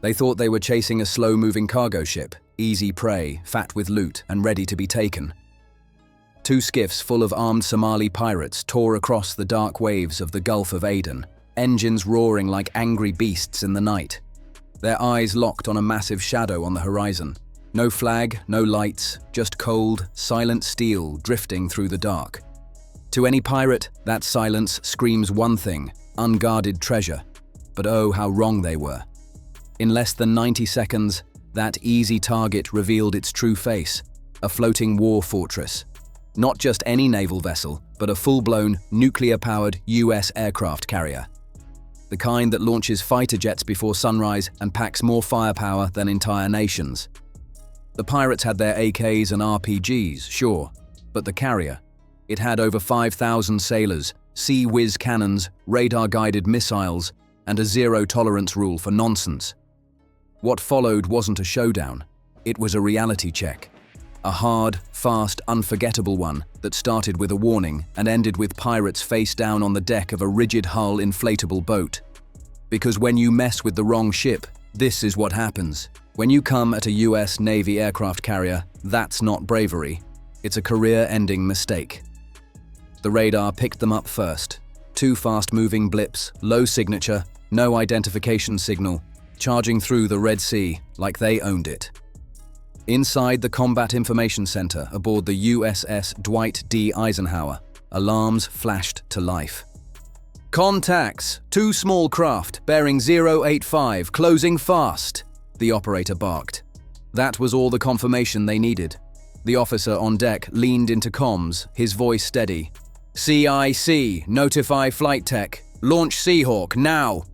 They thought they were chasing a slow-moving cargo ship, easy prey, fat with loot, and ready to be taken. Two skiffs full of armed Somali pirates tore across the dark waves of the Gulf of Aden, engines roaring like angry beasts in the night. Their eyes locked on a massive shadow on the horizon. No flag, no lights, just cold, silent steel drifting through the dark. To any pirate, that silence screams one thing: unguarded treasure. But oh, how wrong they were. In less than 90 seconds, that easy target revealed its true face: a floating war fortress. Not just any naval vessel, but a full-blown, nuclear-powered US aircraft carrier. The kind that launches fighter jets before sunrise and packs more firepower than entire nations. The pirates had their AKs and RPGs, sure, but the carrier, it had over 5,000 sailors, Sea Whiz cannons, radar-guided missiles, and a zero-tolerance rule for nonsense. What followed wasn't a showdown, it was a reality check. A hard, fast, unforgettable one that started with a warning and ended with pirates face down on the deck of a rigid-hull inflatable boat. Because when you mess with the wrong ship, this is what happens. When you come at a US Navy aircraft carrier, that's not bravery. It's a career-ending mistake. The radar picked them up first. Two fast-moving blips, low signature, no identification signal, charging through the Red Sea like they owned it. Inside the Combat Information Center aboard the USS Dwight D. Eisenhower, alarms flashed to life. "Contacts! Two small craft, bearing 085, closing fast," the operator barked. That was all the confirmation they needed. The officer on deck leaned into comms, his voice steady. "CIC, notify flight tech. Launch Seahawk, now!"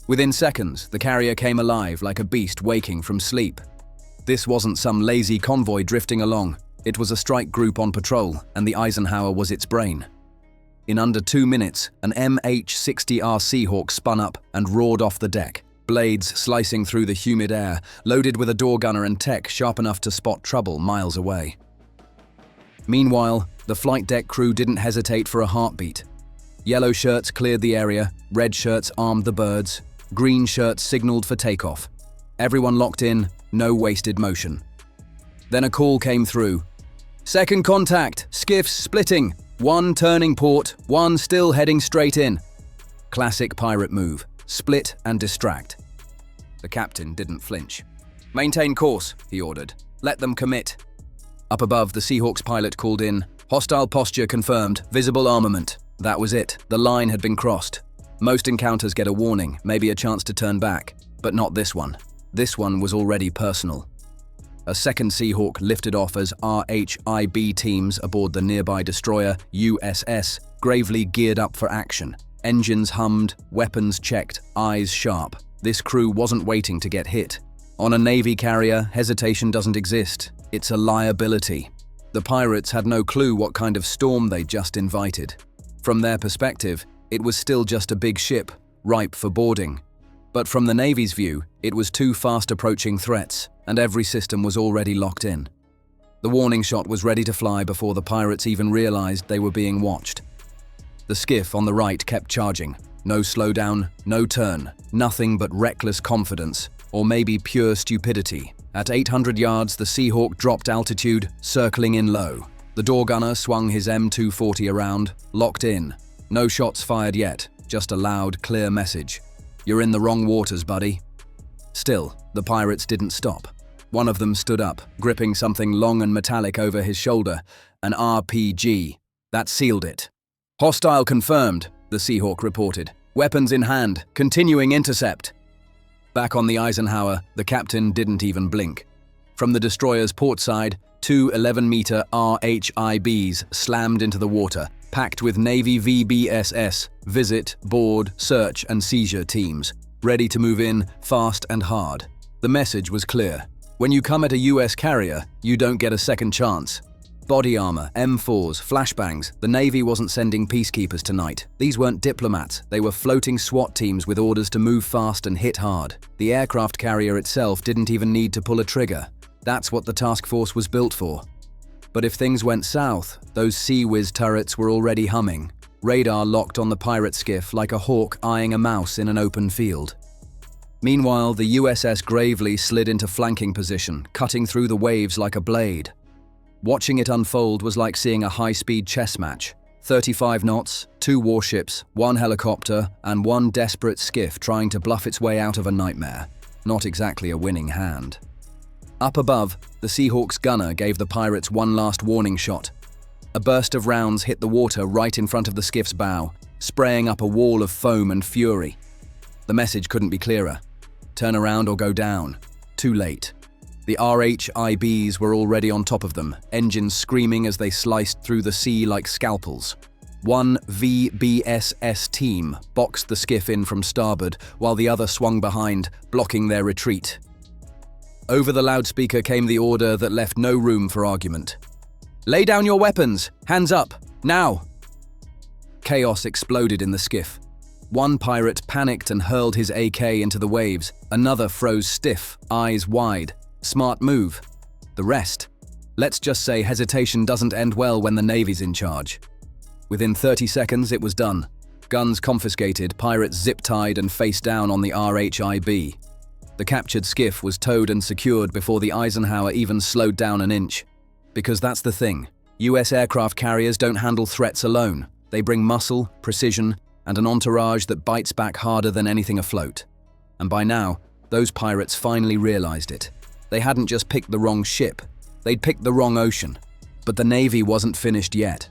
Within seconds, the carrier came alive like a beast waking from sleep. This wasn't some lazy convoy drifting along. It was a strike group on patrol, and the Eisenhower was its brain. In under 2 minutes, an MH-60R Seahawk spun up and roared off the deck, blades slicing through the humid air, loaded with a door gunner and tech sharp enough to spot trouble miles away. Meanwhile, the flight deck crew didn't hesitate for a heartbeat. Yellow shirts cleared the area, red shirts armed the birds, green shirts signaled for takeoff. Everyone locked in, no wasted motion. Then a call came through. "Second contact, skiffs splitting. One turning port, one still heading straight in." Classic pirate move, split and distract. The captain didn't flinch. "Maintain course," he ordered. "Let them commit." Up above, the Seahawk's pilot called in, "Hostile posture confirmed, visible armament." That was it, the line had been crossed. Most encounters get a warning, maybe a chance to turn back, but not this one. This one was already personal. A second Seahawk lifted off as RHIB teams aboard the nearby destroyer USS gravely geared up for action. Engines hummed, weapons checked, eyes sharp. This crew wasn't waiting to get hit. On a Navy carrier, hesitation doesn't exist. It's a liability. The pirates had no clue what kind of storm they'd just invited. From their perspective, it was still just a big ship, ripe for boarding. But from the Navy's view, it was two fast-approaching threats, and every system was already locked in. The warning shot was ready to fly before the pirates even realized they were being watched. The skiff on the right kept charging. No slowdown, no turn, nothing but reckless confidence, or maybe pure stupidity. At 800 yards, the Seahawk dropped altitude, circling in low. The door gunner swung his M240 around, locked in. No shots fired yet, just a loud, clear message. "You're in the wrong waters, buddy." Still, the pirates didn't stop. One of them stood up, gripping something long and metallic over his shoulder, an RPG. That sealed it. "Hostile confirmed," the Seahawk reported. "Weapons in hand, continuing intercept." Back on the Eisenhower, the captain didn't even blink. From the destroyer's port side, two 11-meter RHIBs slammed into the water, packed with Navy VBSS, visit, board, search and seizure teams, ready to move in fast and hard. The message was clear. When you come at a US carrier, you don't get a second chance. Body armor, M4s, flashbangs, the Navy wasn't sending peacekeepers tonight. These weren't diplomats, they were floating SWAT teams with orders to move fast and hit hard. The aircraft carrier itself didn't even need to pull a trigger. That's what the task force was built for. But if things went south, those Sea Whiz turrets were already humming. Radar locked on the pirate skiff like a hawk eyeing a mouse in an open field. Meanwhile, the USS Gravely slid into flanking position, cutting through the waves like a blade. Watching it unfold was like seeing a high-speed chess match. 35 knots, 2 warships, 1 helicopter, and 1 desperate skiff trying to bluff its way out of a nightmare. Not exactly a winning hand. Up above, the Seahawk's gunner gave the pirates one last warning shot. A burst of rounds hit the water right in front of the skiff's bow, spraying up a wall of foam and fury. The message couldn't be clearer. Turn around or go down. Too late. The RHIBs were already on top of them, engines screaming as they sliced through the sea like scalpels. One VBSS team boxed the skiff in from starboard, while the other swung behind, blocking their retreat. Over the loudspeaker came the order that left no room for argument. "Lay down your weapons! Hands up! Now!" Chaos exploded in the skiff. One pirate panicked and hurled his AK into the waves. Another froze stiff, eyes wide. Smart move. The rest? Let's just say hesitation doesn't end well when the Navy's in charge. Within 30 seconds, it was done. Guns confiscated, pirates zip-tied and face down on the RHIB. The captured skiff was towed and secured before the Eisenhower even slowed down an inch. Because that's the thing. US aircraft carriers don't handle threats alone. They bring muscle, precision, and an entourage that bites back harder than anything afloat. And by now, those pirates finally realized it. They hadn't just picked the wrong ship, they'd picked the wrong ocean. But the Navy wasn't finished yet.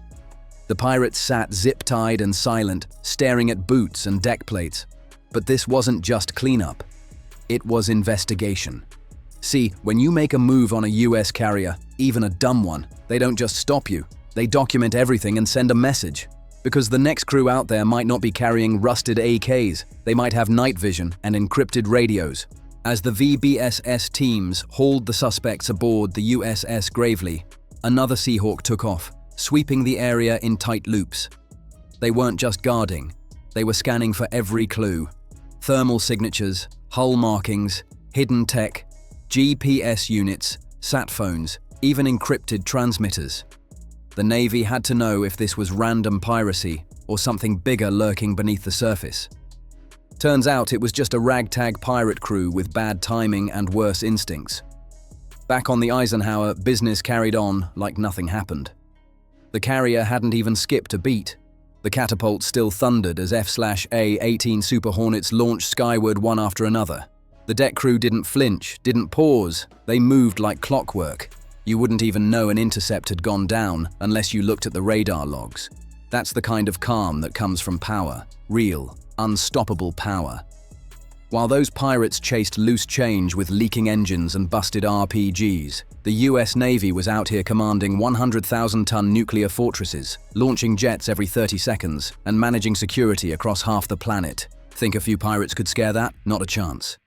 The pirates sat zip-tied and silent, staring at boots and deck plates. But this wasn't just cleanup. It was investigation. See, when you make a move on a US carrier, even a dumb one, they don't just stop you. They document everything and send a message. Because the next crew out there might not be carrying rusted AKs. They might have night vision and encrypted radios. As the VBSS teams hauled the suspects aboard the USS Gravely, another Seahawk took off, sweeping the area in tight loops. They weren't just guarding, they were scanning for every clue. Thermal signatures, hull markings, hidden tech, GPS units, sat phones, even encrypted transmitters. The Navy had to know if this was random piracy or something bigger lurking beneath the surface. Turns out it was just a ragtag pirate crew with bad timing and worse instincts. Back on the Eisenhower, business carried on like nothing happened. The carrier hadn't even skipped a beat. The catapults still thundered as F/A-18 Super Hornets launched skyward one after another. The deck crew didn't flinch, didn't pause, they moved like clockwork. You wouldn't even know an intercept had gone down unless you looked at the radar logs. That's the kind of calm that comes from power, real, unstoppable power. While those pirates chased loose change with leaking engines and busted RPGs, the US Navy was out here commanding 100,000-ton nuclear fortresses, launching jets every 30 seconds, and managing security across half the planet. Think a few pirates could scare that? Not a chance.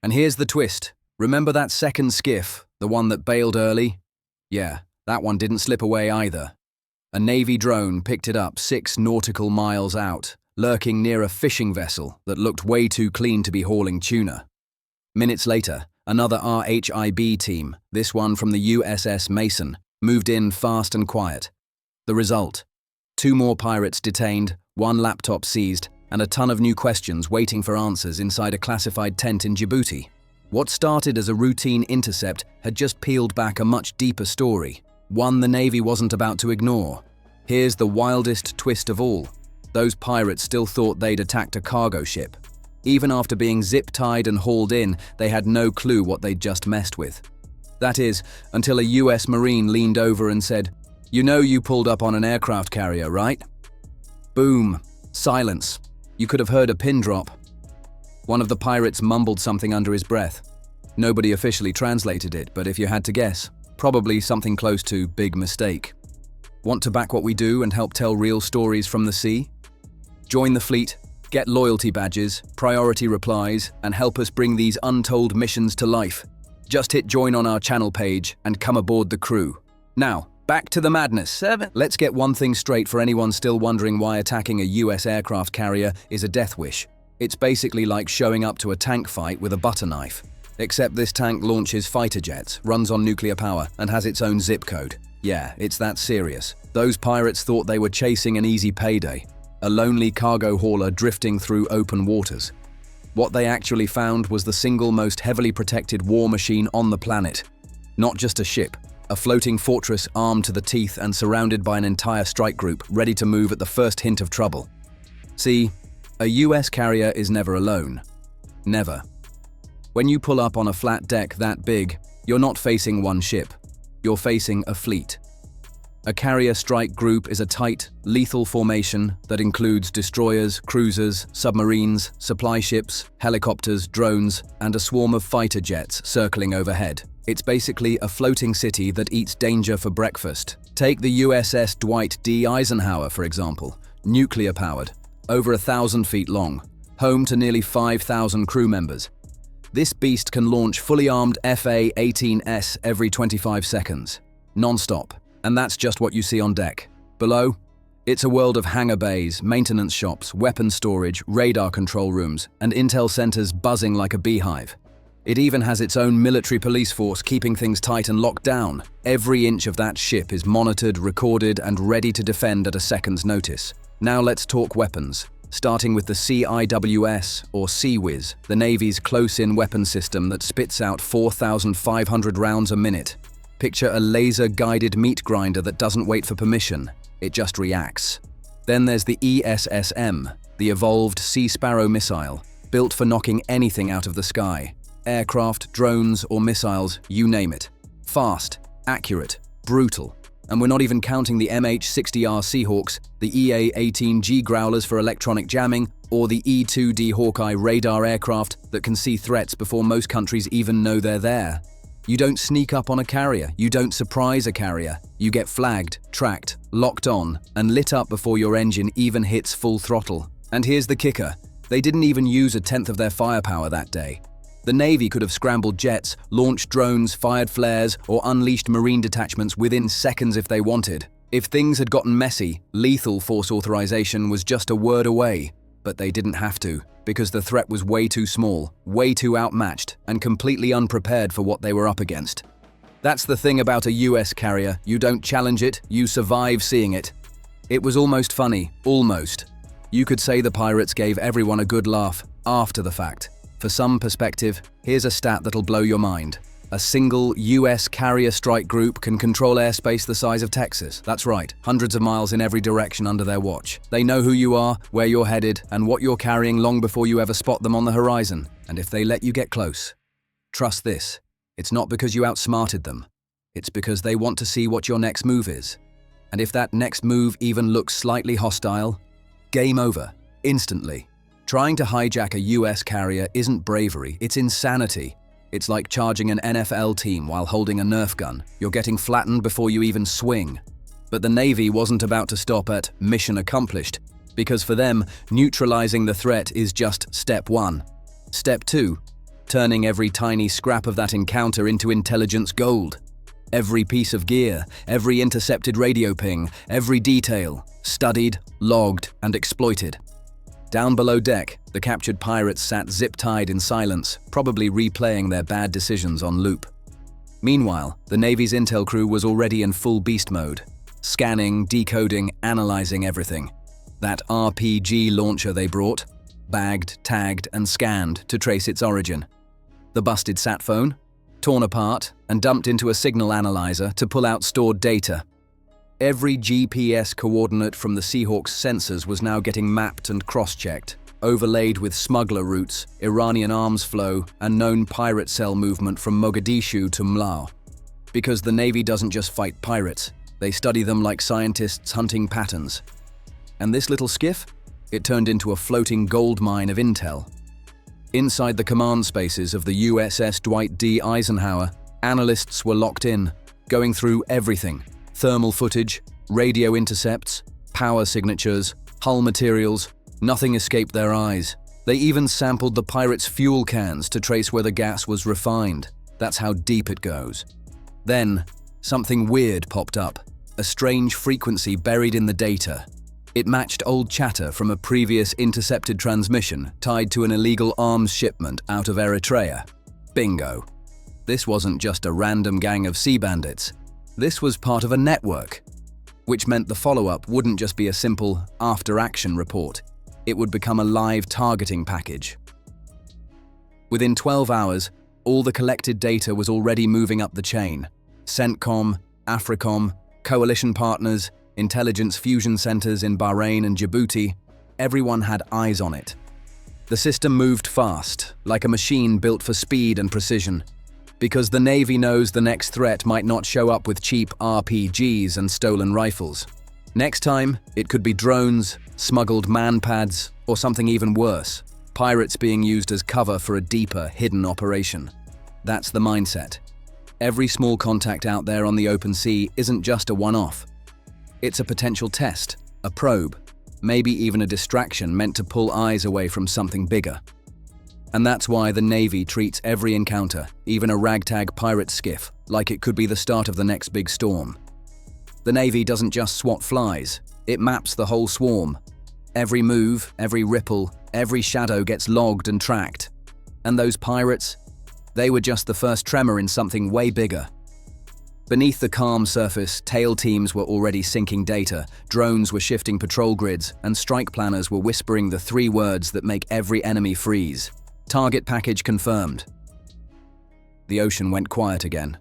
And here's the twist. Remember that second skiff, the one that bailed early? Yeah, that one didn't slip away either. A Navy drone picked it up 6 nautical miles out, lurking near a fishing vessel that looked way too clean to be hauling tuna. Minutes later, another RHIB team, this one from the USS Mason, moved in fast and quiet. The result? 2 more pirates detained, 1 laptop seized, and a ton of new questions waiting for answers inside a classified tent in Djibouti. What started as a routine intercept had just peeled back a much deeper story, one the Navy wasn't about to ignore. Here's the wildest twist of all. Those pirates still thought they'd attacked a cargo ship. Even after being zip-tied and hauled in, they had no clue what they'd just messed with. That is, until a US Marine leaned over and said, "You know you pulled up on an aircraft carrier, right?" Boom. Silence. You could have heard a pin drop. One of the pirates mumbled something under his breath. Nobody officially translated it, but if you had to guess, probably something close to "big mistake." Want to back what we do and help tell real stories from the sea? Join the fleet, get loyalty badges, priority replies, and help us bring these untold missions to life. Just hit join on our channel page and come aboard the crew. Now, back to the madness. Let's get one thing straight for anyone still wondering why attacking a US aircraft carrier is a death wish. It's basically like showing up to a tank fight with a butter knife. Except this tank launches fighter jets, runs on nuclear power, and has its own zip code. Yeah, it's that serious. Those pirates thought they were chasing an easy payday. A lonely cargo hauler drifting through open waters. What they actually found was the single most heavily protected war machine on the planet. Not just a ship, a floating fortress armed to the teeth and surrounded by an entire strike group ready to move at the first hint of trouble. See, a US carrier is never alone. Never. When you pull up on a flat deck that big, you're not facing one ship. You're facing a fleet. A carrier strike group is a tight, lethal formation that includes destroyers, cruisers, submarines, supply ships, helicopters, drones, and a swarm of fighter jets circling overhead. It's basically a floating city that eats danger for breakfast. Take the USS Dwight D. Eisenhower, for example, nuclear-powered, over 1,000 feet long, home to nearly 5,000 crew members. This beast can launch fully armed FA-18s every 25 seconds, non-stop. And that's just what you see on deck. Below, it's a world of hangar bays, maintenance shops, weapon storage, radar control rooms, and intel centers buzzing like a beehive. It even has its own military police force keeping things tight and locked down. Every inch of that ship is monitored, recorded, and ready to defend at a second's notice. Now let's talk weapons, starting with the CIWS, or CIWS, the Navy's close-in weapon system that spits out 4,500 rounds a minute. Picture a laser-guided meat grinder that doesn't wait for permission, it just reacts. Then there's the ESSM, the Evolved Sea Sparrow missile, built for knocking anything out of the sky. Aircraft, drones, or missiles, you name it. Fast, accurate, brutal. And we're not even counting the MH-60R Seahawks, the EA-18G Growlers for electronic jamming, or the E-2D Hawkeye radar aircraft that can see threats before most countries even know they're there. You don't sneak up on a carrier, you don't surprise a carrier. You get flagged, tracked, locked on, and lit up before your engine even hits full throttle. And here's the kicker, they didn't even use a tenth of their firepower that day. The Navy could have scrambled jets, launched drones, fired flares, or unleashed Marine detachments within seconds if they wanted. If things had gotten messy, lethal force authorization was just a word away. But they didn't have to, because the threat was way too small, way too outmatched, and completely unprepared for what they were up against. That's the thing about a US carrier, you don't challenge it, you survive seeing it. It was almost funny, almost. You could say the pirates gave everyone a good laugh, after the fact. For some perspective, here's a stat that'll blow your mind. A single US carrier strike group can control airspace the size of Texas. That's right, hundreds of miles in every direction under their watch. They know who you are, where you're headed, and what you're carrying long before you ever spot them on the horizon. And if they let you get close, trust this, it's not because you outsmarted them. It's because they want to see what your next move is. And if that next move even looks slightly hostile, game over, instantly. Trying to hijack a US carrier isn't bravery, it's insanity. It's like charging an NFL team while holding a Nerf gun. You're getting flattened before you even swing. But the Navy wasn't about to stop at mission accomplished, because for them, neutralizing the threat is just step one. Step two, turning every tiny scrap of that encounter into intelligence gold. Every piece of gear, every intercepted radio ping, every detail, studied, logged, and exploited. Down below deck, the captured pirates sat zip-tied in silence, probably replaying their bad decisions on loop. Meanwhile, the Navy's intel crew was already in full beast mode, scanning, decoding, analyzing everything. That RPG launcher they brought, bagged, tagged, and scanned to trace its origin. The busted sat phone, torn apart and dumped into a signal analyzer to pull out stored data. Every GPS coordinate from the Seahawks sensors was now getting mapped and cross-checked, overlaid with smuggler routes, Iranian arms flow, and known pirate cell movement from Mogadishu to Mlaw. Because the Navy doesn't just fight pirates, they study them like scientists hunting patterns. And this little skiff? It turned into a floating gold mine of intel. Inside the command spaces of the USS Dwight D. Eisenhower, analysts were locked in, going through everything. Thermal footage, radio intercepts, power signatures, hull materials, nothing escaped their eyes. They even sampled the pirates' fuel cans to trace where the gas was refined. That's how deep it goes. Then, something weird popped up, a strange frequency buried in the data. It matched old chatter from a previous intercepted transmission tied to an illegal arms shipment out of Eritrea. Bingo. This wasn't just a random gang of sea bandits. This was part of a network, which meant the follow-up wouldn't just be a simple after-action report. It would become a live targeting package. Within 12 hours, all the collected data was already moving up the chain. CENTCOM, AFRICOM, coalition partners, intelligence fusion centers in Bahrain and Djibouti, everyone had eyes on it. The system moved fast, like a machine built for speed and precision, because the Navy knows the next threat might not show up with cheap RPGs and stolen rifles. Next time, it could be drones, smuggled man-pads, or something even worse, pirates being used as cover for a deeper, hidden operation. That's the mindset. Every small contact out there on the open sea isn't just a one-off. It's a potential test, a probe, maybe even a distraction meant to pull eyes away from something bigger. And that's why the Navy treats every encounter, even a ragtag pirate skiff, like it could be the start of the next big storm. The Navy doesn't just swat flies, it maps the whole swarm. Every move, every ripple, every shadow gets logged and tracked. And those pirates, they were just the first tremor in something way bigger. Beneath the calm surface, tail teams were already syncing data, drones were shifting patrol grids, and strike planners were whispering the 3 words that make every enemy freeze. Target package confirmed. The ocean went quiet again,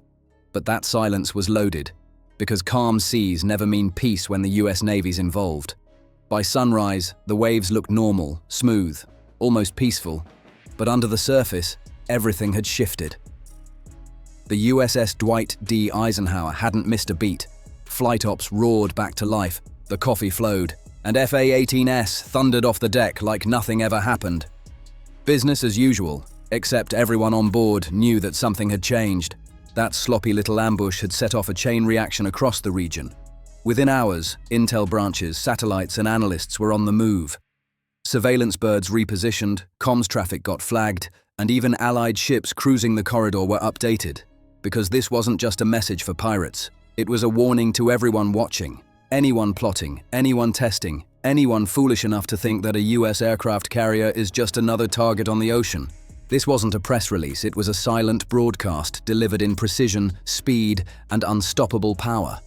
but that silence was loaded, because calm seas never mean peace when the US Navy's involved. By sunrise, the waves looked normal, smooth, almost peaceful, but under the surface, everything had shifted. The USS Dwight D. Eisenhower hadn't missed a beat. Flight ops roared back to life, the coffee flowed, and FA-18S thundered off the deck like nothing ever happened. Business as usual, except everyone on board knew that something had changed. That sloppy little ambush had set off a chain reaction across the region. Within hours, intel branches, satellites, and analysts were on the move. Surveillance birds repositioned, comms traffic got flagged, and even Allied ships cruising the corridor were updated. Because this wasn't just a message for pirates, it was a warning to everyone watching, anyone plotting, anyone testing, anyone foolish enough to think that a US aircraft carrier is just another target on the ocean. This wasn't a press release, it was a silent broadcast delivered in precision, speed, and unstoppable power.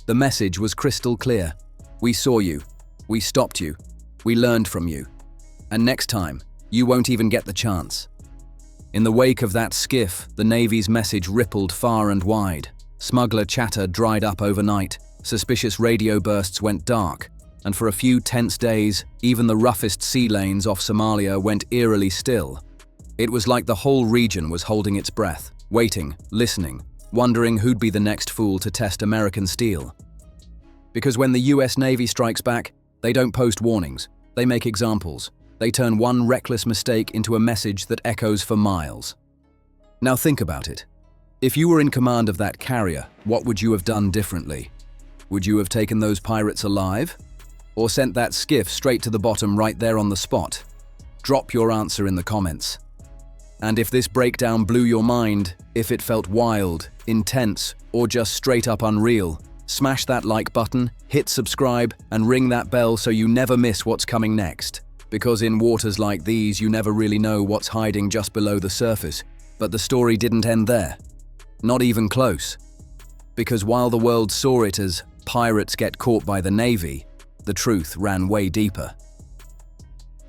The message was crystal clear. We saw you. We stopped you. We learned from you. And next time, you won't even get the chance. In the wake of that skiff, the Navy's message rippled far and wide. Smuggler chatter dried up overnight, suspicious radio bursts went dark, and for a few tense days, even the roughest sea lanes off Somalia went eerily still. It was like the whole region was holding its breath, waiting, listening, wondering who'd be the next fool to test American steel. Because when the US Navy strikes back, they don't post warnings, they make examples. They turn one reckless mistake into a message that echoes for miles. Now think about it. If you were in command of that carrier, what would you have done differently? Would you have taken those pirates alive? Or sent that skiff straight to the bottom right there on the spot? Drop your answer in the comments. And if this breakdown blew your mind, if it felt wild, intense, or just straight up unreal, smash that like button, hit subscribe, and ring that bell so you never miss what's coming next. Because in waters like these, you never really know what's hiding just below the surface. But the story didn't end there. Not even close. Because while the world saw it as pirates get caught by the Navy, the truth ran way deeper.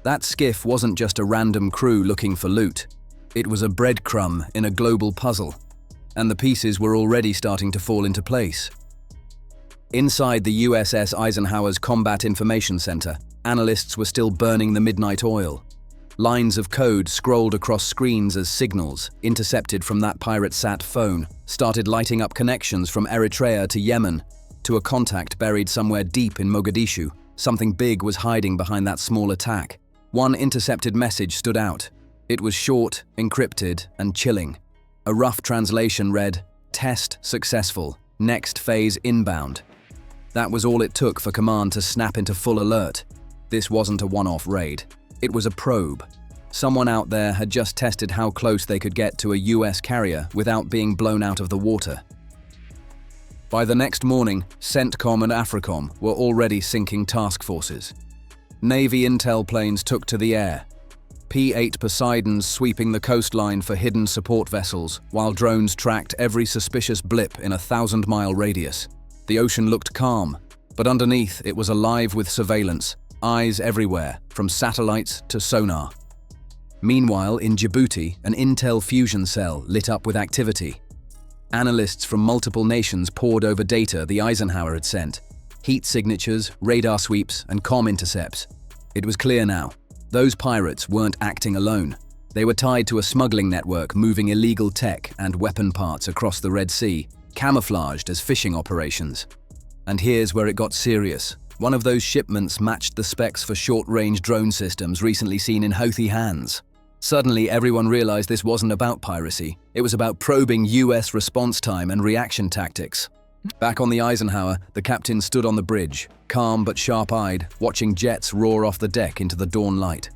That skiff wasn't just a random crew looking for loot. It was a breadcrumb in a global puzzle, and the pieces were already starting to fall into place. Inside the USS Eisenhower's Combat Information Center, analysts were still burning the midnight oil. Lines of code scrolled across screens as signals, intercepted from that pirate sat phone, started lighting up connections from Eritrea to Yemen, to a contact buried somewhere deep in Mogadishu. Something big was hiding behind that small attack. One intercepted message stood out. It was short, encrypted, and chilling. A rough translation read, "Test successful. Next phase inbound." That was all it took for command to snap into full alert. This wasn't a one-off raid. It was a probe. Someone out there had just tested how close they could get to a US carrier without being blown out of the water. By the next morning, CENTCOM and AFRICOM were already syncing task forces. Navy intel planes took to the air. P-8 Poseidons sweeping the coastline for hidden support vessels, while drones tracked every suspicious blip in a 1,000-mile radius. The ocean looked calm, but underneath it was alive with surveillance, eyes everywhere, from satellites to sonar. Meanwhile, in Djibouti, an intel fusion cell lit up with activity. Analysts from multiple nations pored over data the Eisenhower had sent. Heat signatures, radar sweeps, and comm intercepts. It was clear now. Those pirates weren't acting alone. They were tied to a smuggling network moving illegal tech and weapon parts across the Red Sea, camouflaged as fishing operations. And here's where it got serious. One of those shipments matched the specs for short-range drone systems recently seen in Houthi hands. Suddenly, everyone realized this wasn't about piracy. It was about probing US response time and reaction tactics. Back on the Eisenhower, the captain stood on the bridge, calm but sharp-eyed, watching jets roar off the deck into the dawn light.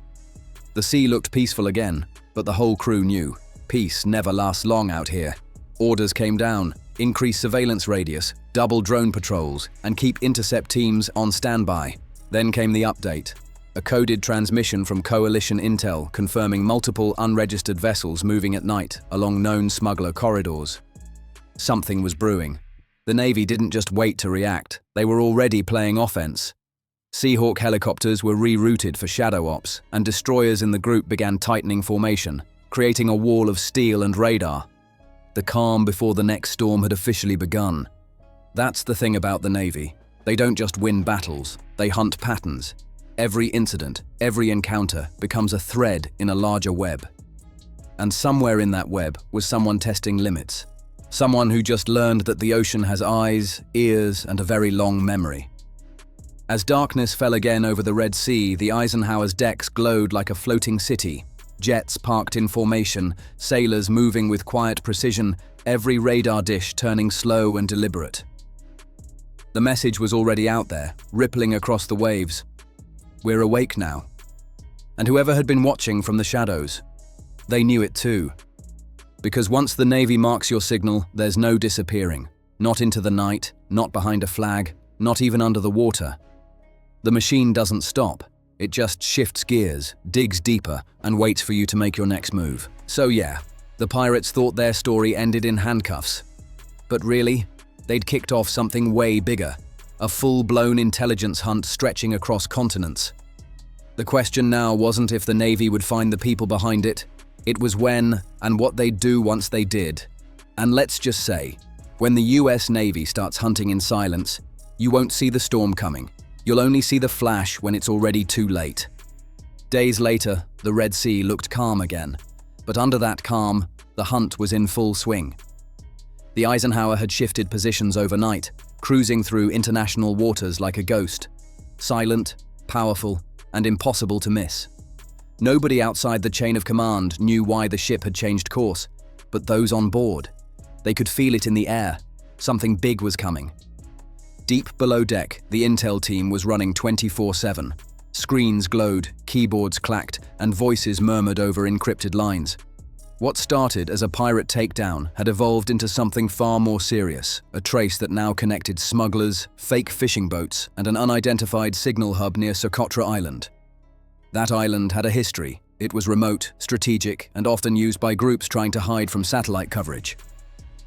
The sea looked peaceful again, but the whole crew knew. Peace never lasts long out here. Orders came down: increase surveillance radius, double drone patrols, and keep intercept teams on standby. Then came the update. A coded transmission from coalition intel confirming multiple unregistered vessels moving at night along known smuggler corridors. Something was brewing. The Navy didn't just wait to react, they were already playing offense. Seahawk helicopters were rerouted for shadow ops, and destroyers in the group began tightening formation, creating a wall of steel and radar. The calm before the next storm had officially begun. That's the thing about the Navy. They don't just win battles, they hunt patterns. Every incident, every encounter becomes a thread in a larger web. And somewhere in that web was someone testing limits. Someone who just learned that the ocean has eyes, ears, and a very long memory. As darkness fell again over the Red Sea, the Eisenhower's decks glowed like a floating city. Jets parked in formation, sailors moving with quiet precision, every radar dish turning slow and deliberate. The message was already out there, rippling across the waves. We're awake now. And whoever had been watching from the shadows, they knew it too. Because once the Navy marks your signal, there's no disappearing. Not into the night, not behind a flag, not even under the water. The machine doesn't stop. It just shifts gears, digs deeper, and waits for you to make your next move. So yeah, the pirates thought their story ended in handcuffs. But really, they'd kicked off something way bigger. A full-blown intelligence hunt stretching across continents. The question now wasn't if the Navy would find the people behind it. It was when and what they'd do once they did. And let's just say, when the US Navy starts hunting in silence, you won't see the storm coming. You'll only see the flash when it's already too late. Days later, the Red Sea looked calm again. But under that calm, the hunt was in full swing. The Eisenhower had shifted positions overnight, cruising through international waters like a ghost. Silent, powerful, and impossible to miss. Nobody outside the chain of command knew why the ship had changed course, but those on board. They could feel it in the air. Something big was coming. Deep below deck, the intel team was running 24/7. Screens glowed, keyboards clacked, and voices murmured over encrypted lines. What started as a pirate takedown had evolved into something far more serious, a trace that now connected smugglers, fake fishing boats, and an unidentified signal hub near Socotra Island. That island had a history. It was remote, strategic, and often used by groups trying to hide from satellite coverage.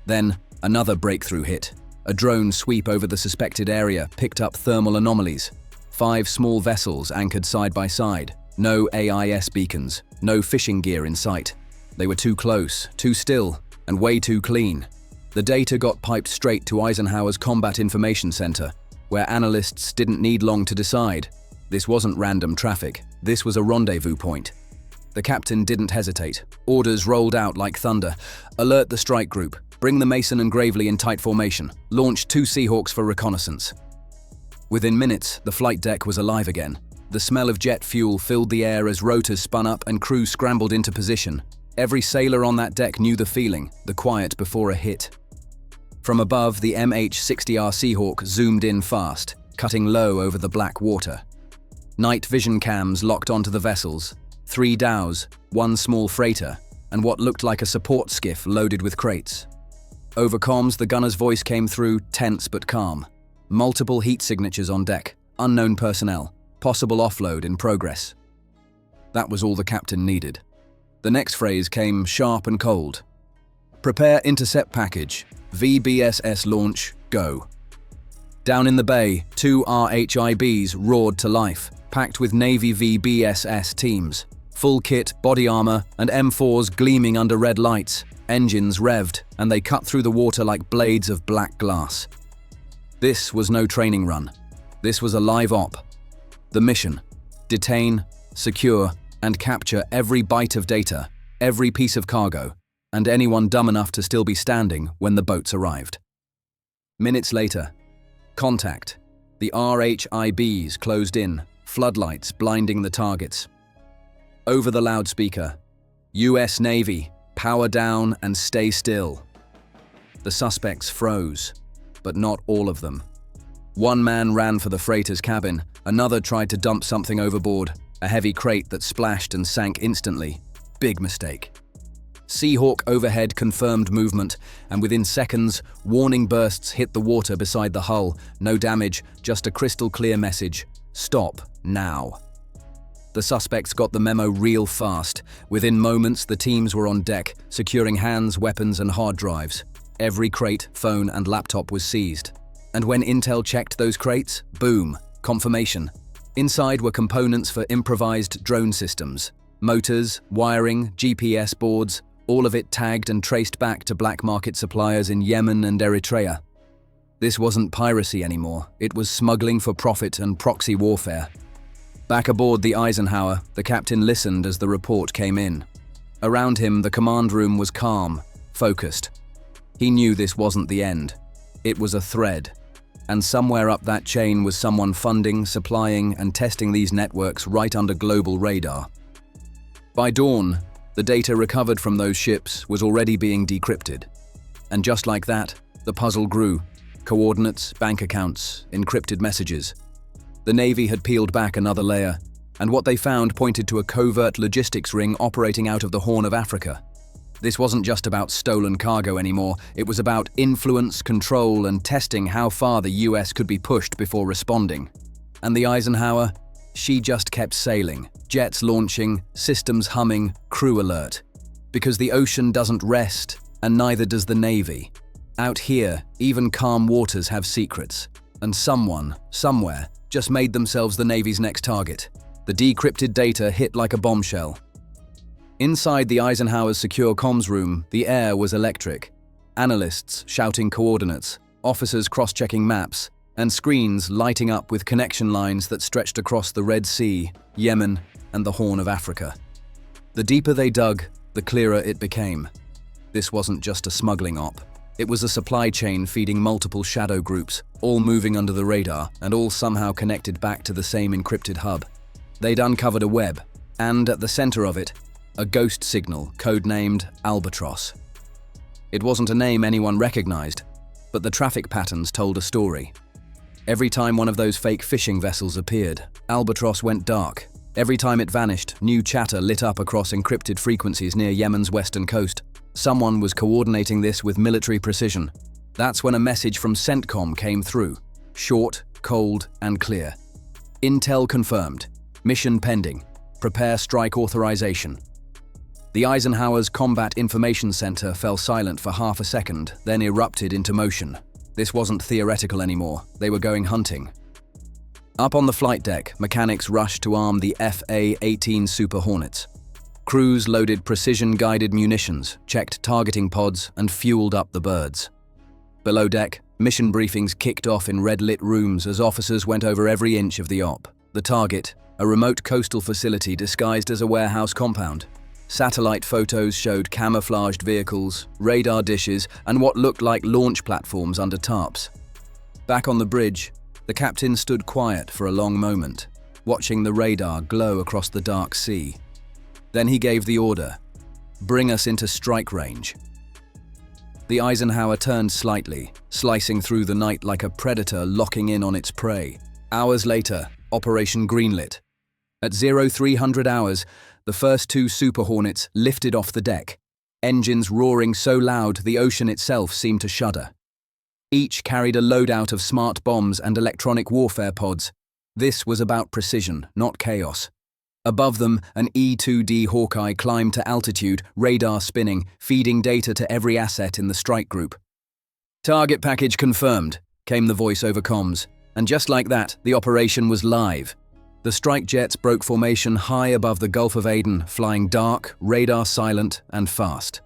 Then, another breakthrough hit. A drone sweep over the suspected area picked up thermal anomalies. 5 small vessels anchored side by side. No AIS beacons, no fishing gear in sight. They were too close, too still, and way too clean. The data got piped straight to Eisenhower's Combat Information Center, where analysts didn't need long to decide. This wasn't random traffic. This was a rendezvous point. The captain didn't hesitate. Orders rolled out like thunder. Alert the strike group. Bring the Mason and Gravely in tight formation. Launch 2 Seahawks for reconnaissance. Within minutes, the flight deck was alive again. The smell of jet fuel filled the air as rotors spun up and crew scrambled into position. Every sailor on that deck knew the feeling, the quiet before a hit. From above, the MH-60R Seahawk zoomed in fast, cutting low over the black water. Night vision cams locked onto the vessels. 3 dhows, 1 small freighter, and what looked like a support skiff loaded with crates. Over comms, the gunner's voice came through, tense but calm. Multiple heat signatures on deck, unknown personnel, possible offload in progress. That was all the captain needed. The next phrase came sharp and cold. Prepare intercept package. VBSS launch, go. Down in the bay, 2 RHIBs roared to life, packed with Navy VBSS teams. Full kit, body armor, and M4s gleaming under red lights. Engines revved, and they cut through the water like blades of black glass. This was no training run. This was a live op. The mission: detain, secure, and capture every byte of data, every piece of cargo, and anyone dumb enough to still be standing when the boats arrived. Minutes later, contact. The RHIBs closed in, floodlights blinding the targets. Over the loudspeaker, US Navy, power down and stay still. The suspects froze, but not all of them. One man ran for the freighter's cabin, another tried to dump something overboard, a heavy crate that splashed and sank instantly. Big mistake. Seahawk overhead confirmed movement, and within seconds, warning bursts hit the water beside the hull. No damage, just a crystal clear message: stop now. The suspects got the memo real fast. Within moments, the teams were on deck, securing hands, weapons, and hard drives. Every crate, phone, and laptop was seized. And when Intel checked those crates, boom, confirmation. Inside were components for improvised drone systems. Motors, wiring, GPS boards, all of it tagged and traced back to black market suppliers in Yemen and Eritrea. This wasn't piracy anymore. It was smuggling for profit and proxy warfare. Back aboard the Eisenhower, the captain listened as the report came in. Around him, the command room was calm, focused. He knew this wasn't the end. It was a thread. And somewhere up that chain was someone funding, supplying, and testing these networks right under global radar. By dawn, the data recovered from those ships was already being decrypted. And just like that, the puzzle grew. Coordinates, bank accounts, encrypted messages. The Navy had peeled back another layer, and what they found pointed to a covert logistics ring operating out of the Horn of Africa. This wasn't just about stolen cargo anymore, it was about influence, control, and testing how far the US could be pushed before responding. And the Eisenhower? She just kept sailing, jets launching, systems humming, crew alert. Because the ocean doesn't rest, and neither does the Navy. Out here, even calm waters have secrets, and someone, somewhere, just made themselves the Navy's next target. The decrypted data hit like a bombshell. Inside the Eisenhower's secure comms room, the air was electric. Analysts shouting coordinates, officers cross-checking maps, and screens lighting up with connection lines that stretched across the Red Sea, Yemen, and the Horn of Africa. The deeper they dug, the clearer it became. This wasn't just a smuggling op. It was a supply chain feeding multiple shadow groups, all moving under the radar and all somehow connected back to the same encrypted hub. They'd uncovered a web, and at the center of it, a ghost signal codenamed Albatross. It wasn't a name anyone recognized, but the traffic patterns told a story. Every time one of those fake fishing vessels appeared, Albatross went dark. Every time it vanished, new chatter lit up across encrypted frequencies near Yemen's western coast. Someone was coordinating this with military precision. That's when a message from CENTCOM came through. Short, cold, and clear. Intel confirmed. Mission pending. Prepare strike authorization. The Eisenhower's Combat Information Center fell silent for half a second, then erupted into motion. This wasn't theoretical anymore. They were going hunting. Up on the flight deck, mechanics rushed to arm the FA-18 Super Hornets. Crews loaded precision-guided munitions, checked targeting pods, and fueled up the birds. Below deck, mission briefings kicked off in red-lit rooms as officers went over every inch of the op. The target, a remote coastal facility disguised as a warehouse compound. Satellite photos showed camouflaged vehicles, radar dishes, and what looked like launch platforms under tarps. Back on the bridge, the captain stood quiet for a long moment, watching the radar glow across the dark sea. Then he gave the order, "Bring us into strike range." The Eisenhower turned slightly, slicing through the night like a predator locking in on its prey. Hours later, Operation greenlit. At 0300 hours, the first two Super Hornets lifted off the deck, engines roaring so loud the ocean itself seemed to shudder. Each carried a loadout of smart bombs and electronic warfare pods. This was about precision, not chaos. Above them, an E-2D Hawkeye climbed to altitude, radar spinning, feeding data to every asset in the strike group. "Target package confirmed," came the voice over comms, and just like that, the operation was live. The strike jets broke formation high above the Gulf of Aden, flying dark, radar silent, and fast.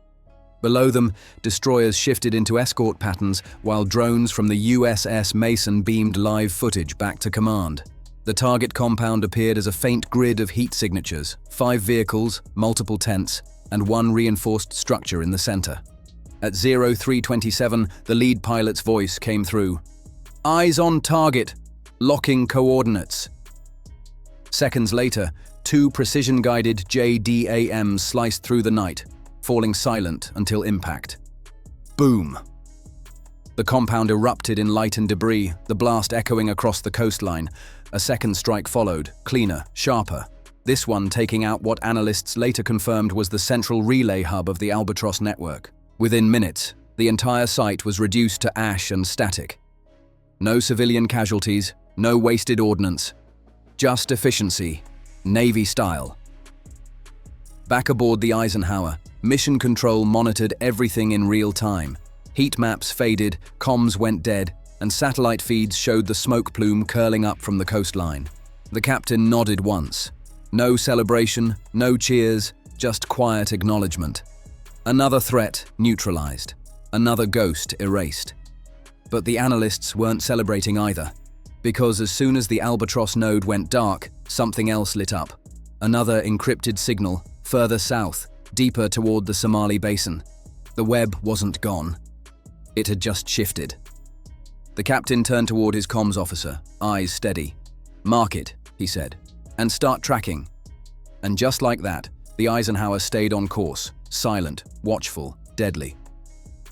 Below them, destroyers shifted into escort patterns while drones from the USS Mason beamed live footage back to command. The target compound appeared as a faint grid of heat signatures, 5 vehicles, multiple tents, and one reinforced structure in the center. At 0327, the lead pilot's voice came through. "Eyes on target. Locking coordinates." Seconds later, 2 precision-guided JDAMs sliced through the night, falling silent until impact. Boom! The compound erupted in light and debris, the blast echoing across the coastline. A second strike followed, cleaner, sharper. This one taking out what analysts later confirmed was the central relay hub of the Albatross network. Within minutes, the entire site was reduced to ash and static. No civilian casualties, no wasted ordnance. Just efficiency, Navy style. Back aboard the Eisenhower, Mission Control monitored everything in real time. Heat maps faded, comms went dead, and satellite feeds showed the smoke plume curling up from the coastline. The captain nodded once. No celebration, no cheers, just quiet acknowledgement. Another threat neutralized, another ghost erased. But the analysts weren't celebrating either, because as soon as the Albatross node went dark, something else lit up. Another encrypted signal, further south, deeper toward the Somali basin. The web wasn't gone. It had just shifted. The captain turned toward his comms officer, eyes steady. "Mark it," he said, "and start tracking." And just like that, the Eisenhower stayed on course, silent, watchful, deadly.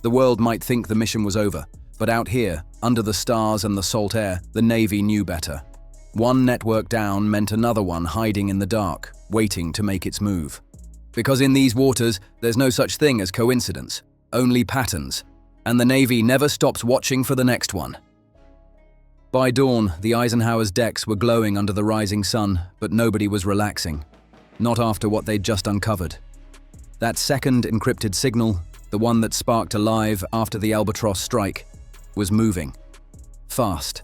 The world might think the mission was over, but out here, under the stars and the salt air, the Navy knew better. One network down meant another one hiding in the dark, waiting to make its move. Because in these waters, there's no such thing as coincidence, only patterns, and the Navy never stops watching for the next one. By dawn, the Eisenhower's decks were glowing under the rising sun, but nobody was relaxing. Not after what they'd just uncovered. That second encrypted signal, the one that sparked alive after the Albatross strike, was moving. Fast.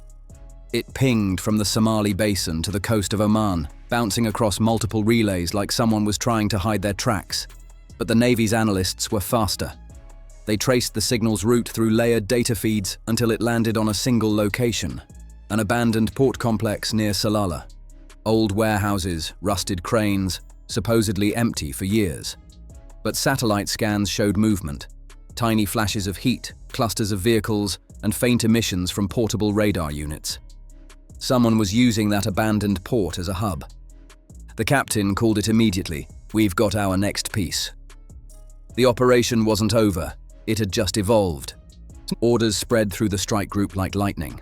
It pinged from the Somali basin to the coast of Oman, bouncing across multiple relays like someone was trying to hide their tracks. But the Navy's analysts were faster. They traced the signal's route through layered data feeds until it landed on a single location, an abandoned port complex near Salalah. Old warehouses, rusted cranes, supposedly empty for years. But satellite scans showed movement, tiny flashes of heat, clusters of vehicles, and faint emissions from portable radar units. Someone was using that abandoned port as a hub. The captain called it immediately, "We've got our next piece." The operation wasn't over, it had just evolved. Orders spread through the strike group like lightning.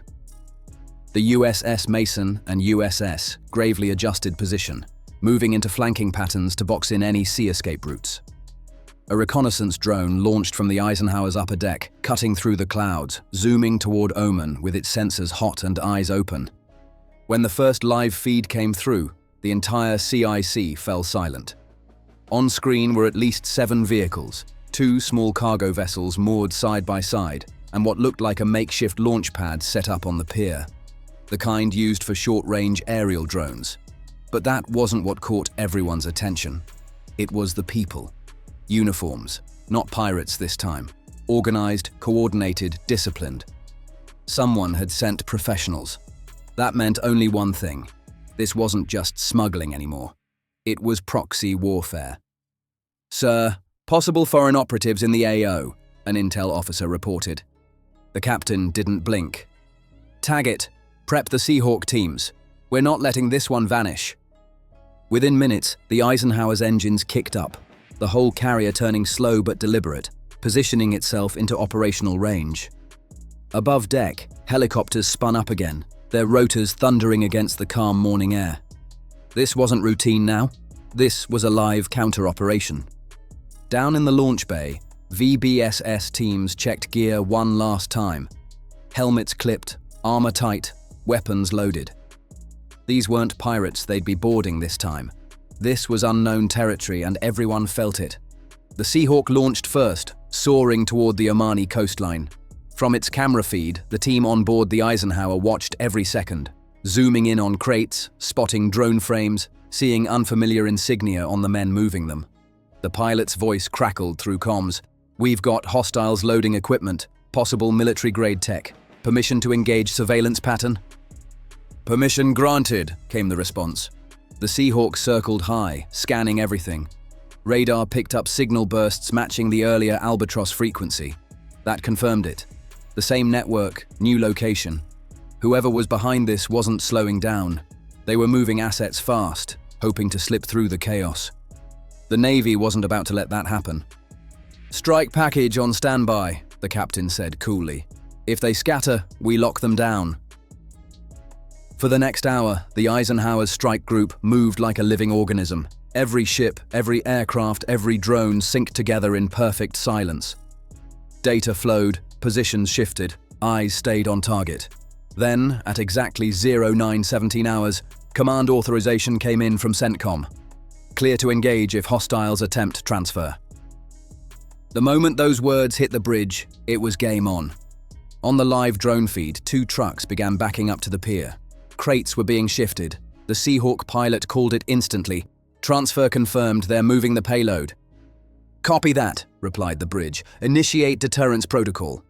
The USS Mason and USS gravely adjusted position, moving into flanking patterns to box in any sea escape routes. A reconnaissance drone launched from the Eisenhower's upper deck, cutting through the clouds, zooming toward Oman with its sensors hot and eyes open. When the first live feed came through, the entire CIC fell silent. On screen were at least 7 vehicles, 2 small cargo vessels moored side by side, and what looked like a makeshift launch pad set up on the pier. The kind used for short-range aerial drones. But that wasn't what caught everyone's attention. It was the people. Uniforms, not pirates this time. Organized, coordinated, disciplined. Someone had sent professionals. That meant only one thing. This wasn't just smuggling anymore. It was proxy warfare. "Sir, possible foreign operatives in the AO," an intel officer reported. The captain didn't blink. "Tag it. Prep the Seahawk teams. We're not letting this one vanish." Within minutes, the Eisenhower's engines kicked up, the whole carrier turning slow but deliberate, positioning itself into operational range. Above deck, helicopters spun up again, their rotors thundering against the calm morning air. This wasn't routine now. This was a live counter-operation. Down in the launch bay, VBSS teams checked gear one last time. Helmets clipped, armor tight, weapons loaded. These weren't pirates they'd be boarding this time. This was unknown territory and everyone felt it. The Seahawk launched first, soaring toward the Omani coastline. From its camera feed, the team on board the Eisenhower watched every second. zooming in on crates, spotting drone frames, seeing unfamiliar insignia on the men moving them. The pilot's voice crackled through comms. "We've got hostiles loading equipment, possible military-grade tech. Permission to engage surveillance pattern?" "Permission granted," came the response. The Seahawk circled high, scanning everything. Radar picked up signal bursts matching the earlier Albatross frequency. That confirmed it. The same network, new location. Whoever was behind this wasn't slowing down. They were moving assets fast, hoping to slip through the chaos. The Navy wasn't about to let that happen. "Strike package on standby," the captain said coolly. "If they scatter, we lock them down." For the next hour, the Eisenhower's strike group moved like a living organism. Every ship, every aircraft, every drone synced together in perfect silence. Data flowed, positions shifted, eyes stayed on target. Then, at exactly 0917 hours, command authorization came in from CENTCOM. Clear to engage if hostiles attempt transfer. The moment those words hit the bridge, it was game on. On the live drone feed, 2 trucks began backing up to the pier. Crates were being shifted. The Seahawk pilot called it instantly. "Transfer confirmed, they're moving the payload." "Copy that," replied the bridge. "Initiate deterrence protocol."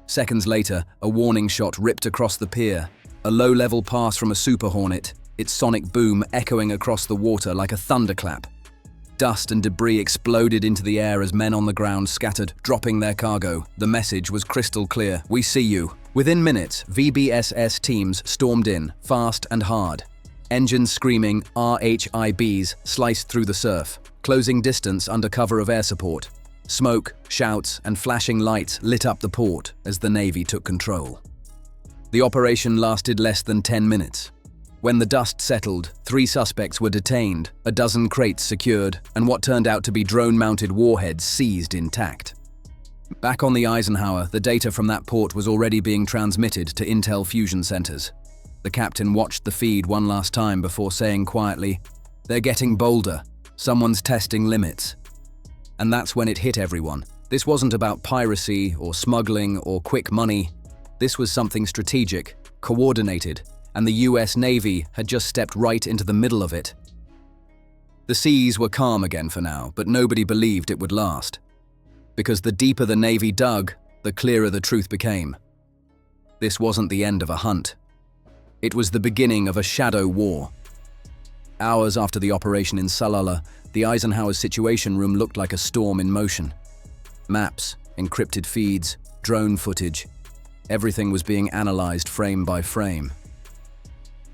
Seconds later, a warning shot ripped across the pier. A low-level pass from a Super Hornet, its sonic boom echoing across the water like a thunderclap. Dust and debris exploded into the air as men on the ground scattered, dropping their cargo. The message was crystal clear. "We see you." Within minutes, VBSS teams stormed in, fast and hard. Engines screaming, RHIBs sliced through the surf, closing distance under cover of air support. Smoke, shouts, and flashing lights lit up the port as the Navy took control. The operation lasted less than 10 minutes. When the dust settled, 3 suspects were detained, a dozen crates secured, and what turned out to be drone-mounted warheads seized intact. Back on the Eisenhower, the data from that port was already being transmitted to Intel fusion centers. The captain watched the feed one last time before saying quietly, "They're getting bolder. Someone's testing limits." And that's when it hit everyone. This wasn't about piracy or smuggling or quick money. This was something strategic, coordinated, and the US Navy had just stepped right into the middle of it. The seas were calm again for now, but nobody believed it would last. Because the deeper the Navy dug, the clearer the truth became. This wasn't the end of a hunt. It was the beginning of a shadow war. Hours after the operation in Salalah, the Eisenhower's situation room looked like a storm in motion. Maps, encrypted feeds, drone footage. Everything was being analyzed frame by frame.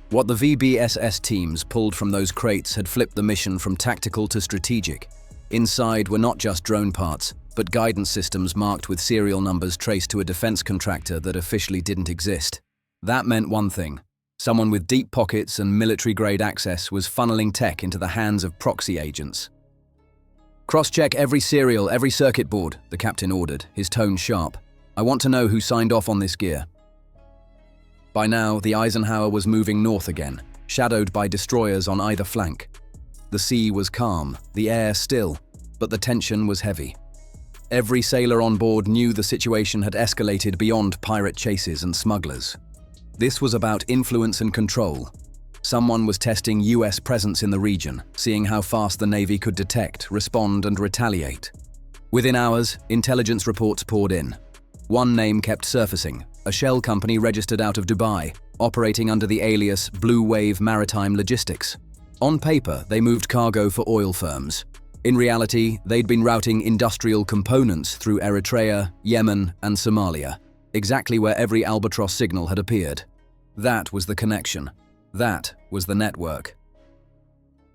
What the VBSS teams pulled from those crates had flipped the mission from tactical to strategic. Inside were not just drone parts, but guidance systems marked with serial numbers traced to a defense contractor that officially didn't exist. That meant one thing. Someone with deep pockets and military-grade access was funneling tech into the hands of proxy agents. "Cross-check every serial, every circuit board," the captain ordered, his tone sharp. "I want to know who signed off on this gear." By now, the Eisenhower was moving north again, shadowed by destroyers on either flank. The sea was calm, the air still, but the tension was heavy. Every sailor on board knew the situation had escalated beyond pirate chases and smugglers. This was about influence and control. Someone was testing US presence in the region, seeing how fast the Navy could detect, respond, and retaliate. Within hours, intelligence reports poured in. One name kept surfacing, a shell company registered out of Dubai, operating under the alias Blue Wave Maritime Logistics. On paper, they moved cargo for oil firms. In reality, they'd been routing industrial components through Eritrea, Yemen, and Somalia, exactly where every Albatross signal had appeared. That was the connection. That was the network.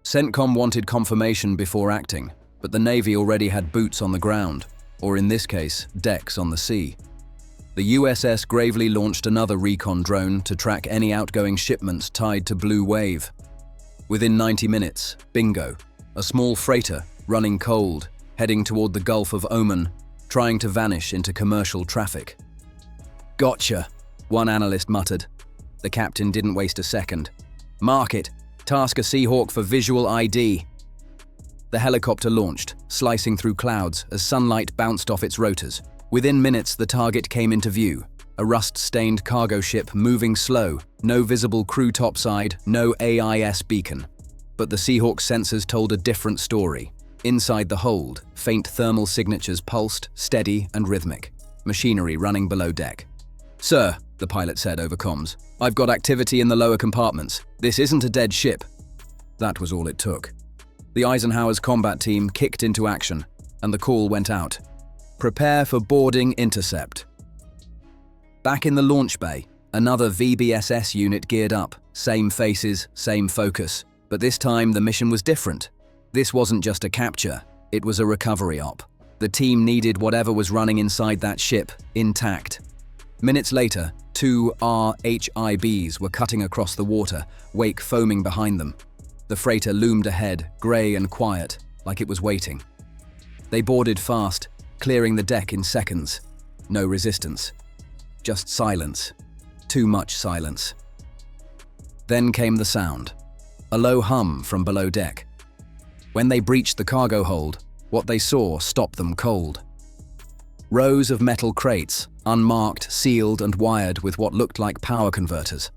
CENTCOM wanted confirmation before acting, but the Navy already had boots on the ground, or in this case, decks on the sea. The USS Gravely launched another recon drone to track any outgoing shipments tied to Blue Wave. Within 90 minutes, bingo, a small freighter, running cold, heading toward the Gulf of Oman, trying to vanish into commercial traffic. "Gotcha," one analyst muttered. The captain didn't waste a second. "Mark it. Task a Seahawk for visual ID." The helicopter launched, slicing through clouds as sunlight bounced off its rotors. Within minutes, the target came into view. A rust-stained cargo ship moving slow, no visible crew topside, no AIS beacon. But the Seahawk sensors told a different story. Inside the hold, faint thermal signatures pulsed, steady and rhythmic. Machinery running below deck. "Sir," the pilot said over comms, "I've got activity in the lower compartments. This isn't a dead ship." That was all it took. The Eisenhower's combat team kicked into action, and the call went out. "Prepare for boarding intercept." Back in the launch bay, another VBSS unit geared up. Same faces, same focus. But this time the mission was different. This wasn't just a capture, it was a recovery op. The team needed whatever was running inside that ship, intact. Minutes later, two RHIBs were cutting across the water, wake foaming behind them. The freighter loomed ahead, grey and quiet, like it was waiting. They boarded fast, clearing the deck in seconds. No resistance. Just silence. Too much silence. Then came the sound. A low hum from below deck. When they breached the cargo hold, what they saw stopped them cold. Rows of metal crates, unmarked, sealed and wired with what looked like power converters.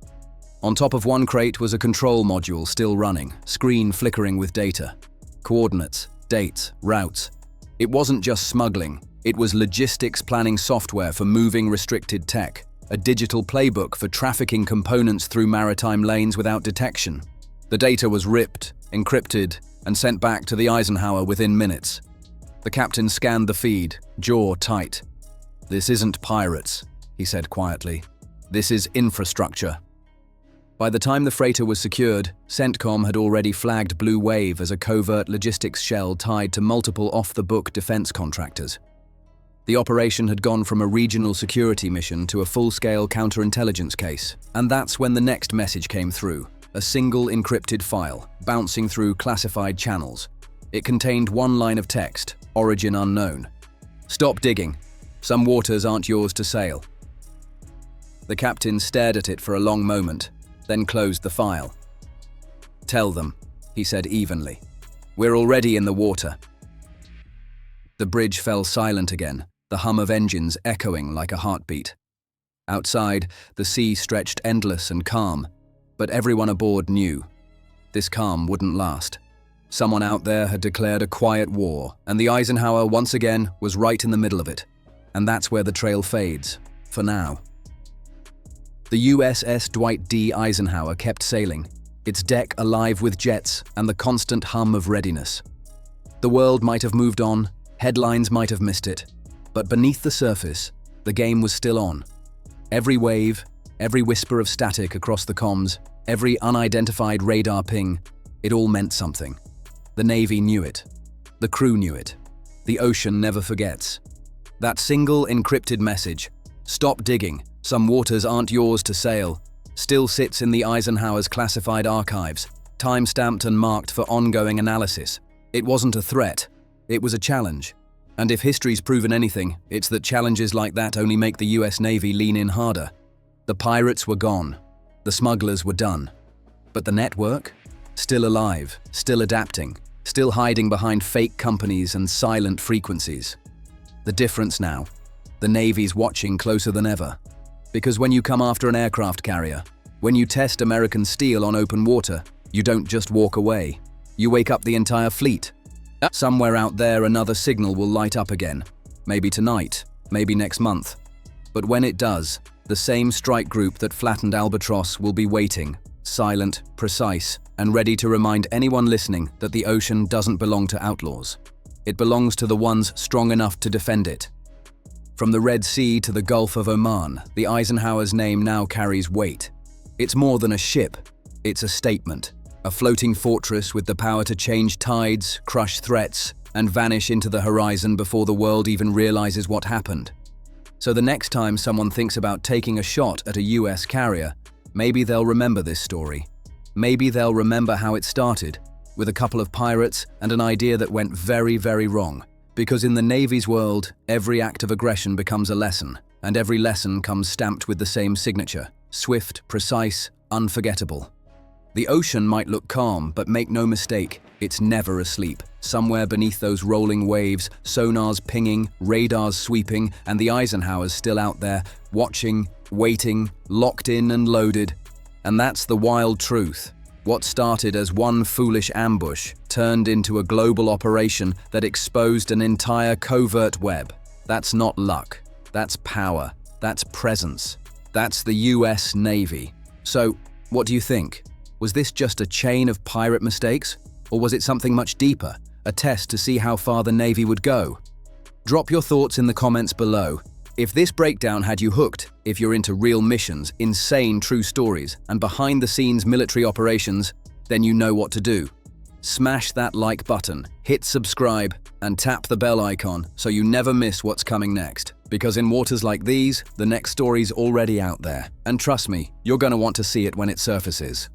On top of one crate was a control module still running, screen flickering with data. Coordinates, dates, routes. It wasn't just smuggling, it was logistics planning software for moving restricted tech, a digital playbook for trafficking components through maritime lanes without detection. The data was ripped, encrypted, and sent back to the Eisenhower within minutes. The captain scanned the feed, jaw tight. "This isn't pirates," he said quietly. "This is infrastructure." By the time the freighter was secured, CENTCOM had already flagged Blue Wave as a covert logistics shell tied to multiple off-the-book defense contractors. The operation had gone from a regional security mission to a full-scale counterintelligence case, and that's when the next message came through. A single encrypted file, bouncing through classified channels. It contained one line of text, origin unknown. "Stop digging. Some waters aren't yours to sail." The captain stared at it for a long moment, then closed the file. "Tell them," he said evenly. "We're already in the water." The bridge fell silent again, the hum of engines echoing like a heartbeat. Outside, the sea stretched endless and calm, but everyone aboard knew. This calm wouldn't last. Someone out there had declared a quiet war, and the Eisenhower once again was right in the middle of it. And that's where the trail fades, for now. The USS Dwight D. Eisenhower kept sailing, its deck alive with jets and the constant hum of readiness. The world might have moved on, headlines might have missed it, but beneath the surface, the game was still on. Every wave, every whisper of static across the comms, every unidentified radar ping, it all meant something. The Navy knew it. The crew knew it. The ocean never forgets. That single encrypted message, "Stop digging, some waters aren't yours to sail," still sits in the Eisenhower's classified archives, time-stamped and marked for ongoing analysis. It wasn't a threat, it was a challenge. And if history's proven anything, it's that challenges like that only make the US Navy lean in harder. The pirates were gone. The smugglers were done. But the network? Still alive, still adapting, still hiding behind fake companies and silent frequencies. The difference now, the Navy's watching closer than ever. Because when you come after an aircraft carrier, when you test American steel on open water, you don't just walk away. You wake up the entire fleet. Somewhere out there another signal will light up again. Maybe tonight, maybe next month. But when it does, the same strike group that flattened Albatross will be waiting, silent, precise, and ready to remind anyone listening that the ocean doesn't belong to outlaws. It belongs to the ones strong enough to defend it. From the Red Sea to the Gulf of Oman, the Eisenhower's name now carries weight. It's more than a ship, it's a statement. A floating fortress with the power to change tides, crush threats, and vanish into the horizon before the world even realizes what happened. So the next time someone thinks about taking a shot at a US carrier, maybe they'll remember this story. Maybe they'll remember how it started, with a couple of pirates and an idea that went very, very wrong. Because in the Navy's world, every act of aggression becomes a lesson, and every lesson comes stamped with the same signature: swift, precise, unforgettable. The ocean might look calm, but make no mistake, It's never asleep. Somewhere beneath those rolling waves, sonars pinging, radars sweeping, and the Eisenhower's still out there, watching, waiting, locked in and loaded. And that's the wild truth. What started as one foolish ambush turned into a global operation that exposed an entire covert web. That's not luck. That's power. That's presence. That's the US Navy. So, what do you think? Was this just a chain of pirate mistakes? Or was it something much deeper, a test to see how far the Navy would go? Drop your thoughts in the comments below. If this breakdown had you hooked, if you're into real missions, insane true stories, and behind-the-scenes military operations, then you know what to do. Smash that like button, hit subscribe, and tap the bell icon so you never miss what's coming next. Because in waters like these, the next story's already out there. And trust me, you're gonna want to see it when it surfaces.